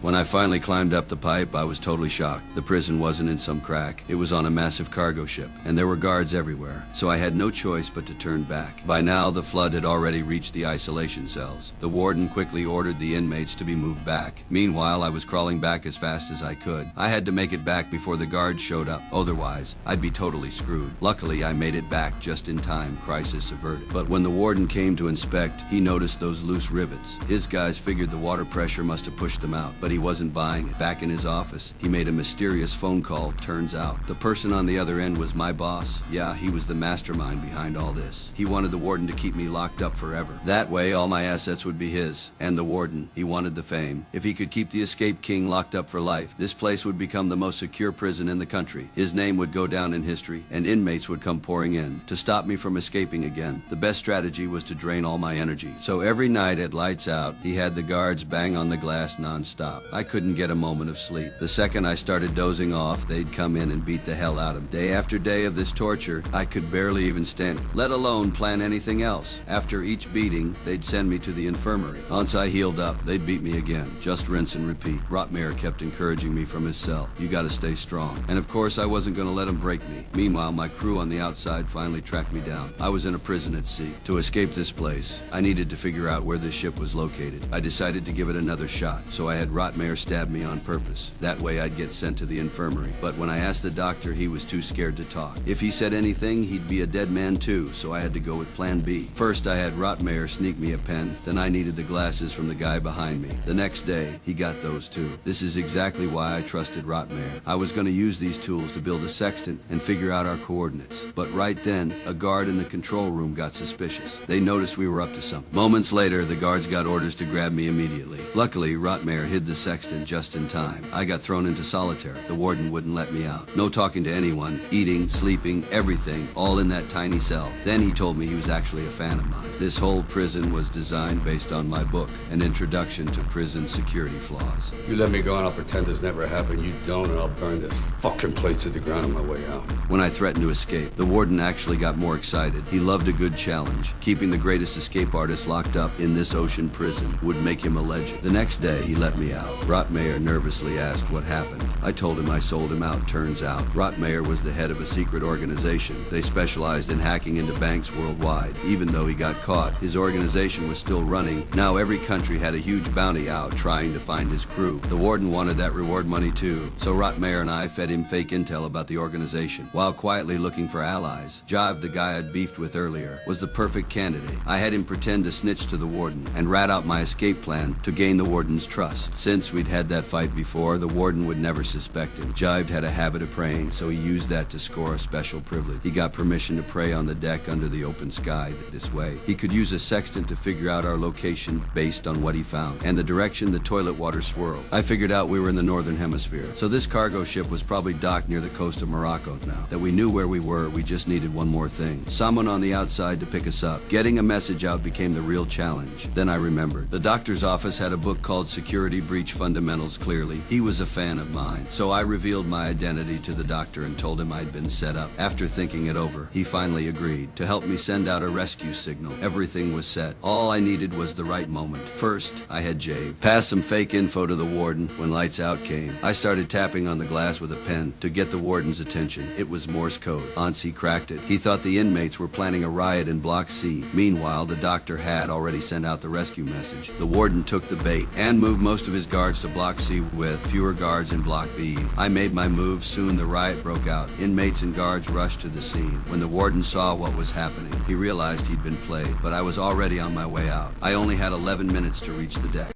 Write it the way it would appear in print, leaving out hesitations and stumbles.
When I finally climbed up the pipe, I was totally shocked. The prison wasn't in some crack. It was on a massive cargo ship, and there were guards everywhere, so I had no choice but to turn back. By now, the flood had already reached the isolation cells. The warden quickly ordered the inmates to be moved back. Meanwhile, I was crawling back as fast as I could. I had to make it back before the guards showed up. Otherwise, I'd be totally screwed. Luckily, I made it back just in time, crisis averted. But when the warden came to inspect, he noticed those loose rivets. His guys figured the water pressure must have pushed them out, but he wasn't buying it. Back in his office, he made a mysterious phone call. Turns out, the person on the other end was my boss. Yeah, he was the mastermind behind all this. He wanted the warden to keep me locked up forever. That way, all my assets would be his. And the warden, he wanted the fame. If he could keep the escaped king locked up for life, this place would become the most secure prison in the country. His name would go down in history, and inmates would come pouring in. To stop me from escaping again, the best strategy was to drain all my energy. So every night at lights out, he had the guards bang on the glass non-stop. I couldn't get a moment of sleep. The second I started dozing off, they'd come in and beat the hell out of me. Day after day of this torture, I could barely even stand it, let alone plan anything else. After each beating, they'd send me to the infirmary. Once I healed up, they'd beat me again. Just rinse and repeat. Rotmeier kept encouraging me from his cell. You gotta stay strong. And of course, I wasn't gonna let him break me. Meanwhile, my crew on the outside finally tracked me down. I was in a prison at sea. To escape this place, I needed to figure out where this ship was located. I decided to give it another shot, so I had Rotmeier stab me on purpose. That way I'd get sent to the infirmary. But when I asked the doctor, he was too scared to talk. If he said anything, he'd be a dead man too, so I had to go with plan B. First, I had Rotmeier sneak me a pen, then I needed the glasses from the guy behind me. The next day, he got those too. This is exactly why I trusted Rotmeier. I was going to use these tools to build a sextant and figure out our coordinates. But right then, a guard in the control room got suspicious. They noticed we were up to something. Moments later, the guards got orders to grab me immediately. Luckily, Rotmeier hid the sextant just in time. I got thrown into solitary. The warden wouldn't let me out. No talking to anyone, eating, sleeping, everything, all in that tiny cell. Then he told me he was actually a fan of mine. This whole prison was designed based on my book, An Introduction to Prison Security Flaws. You let me go and I'll pretend this never happened. You don't, and I'll burn this fucking place to the ground on my way out. When I threatened to escape, the warden actually got more excited. He loved a good challenge. Keeping the greatest escape artist locked up in this ocean prison would make him a legend. The next day, he let me out. Rotmeier nervously asked what happened. I told him I sold him out. Turns out, Rotmeier was the head of a secret organization. They specialized in hacking into banks worldwide. Even though he got caught, his organization was still running. Now every country had a huge bounty out trying to find his crew. The warden wanted that reward money too, so Rotmeier and I fed him fake intel about the organization, while quietly looking for allies. Jive, the guy I'd beefed with earlier, was the perfect candidate. I had him pretend to snitch to the warden and rat out my escape plan to gain the warden's trust. Since we'd had that fight before, the warden would never suspect him. Jive had a habit of praying, so he used that to score a special privilege. He got permission to pray on the deck under the open sky. This way, he could use a sextant to figure out our location based on what he found and the direction the toilet water swirled. I figured out we were in the northern hemisphere, so this cargo ship was probably docked near the coast of Morocco now. That we knew where we were, we just needed one more thing. Someone on the outside to pick us up. Getting a message out became the real challenge. Then I remembered. The doctor's office had a book called Security Breach Fundamentals. Clearly, he was a fan of mine, so I revealed my identity to the doctor and told him I'd been set up. After thinking it over, he finally agreed to help me send out a rescue signal. Everything was set. All I needed was the right moment. First, I had Jave pass some fake info to the warden. When lights out came, I started tapping on the glass with a pen to get the warden's attention. It was Morse code. Once he cracked it, he thought the inmates were planning a riot in Block C. Meanwhile, the doctor had already sent out the rescue message. The warden took the bait and moved most of his guards to Block C with fewer guards in Block B. I made my move. Soon the riot broke out. Inmates and guards rushed to the scene. When the warden saw what was happening, he realized he'd been played, but I was already on my way out. I only had 11 minutes to reach the deck.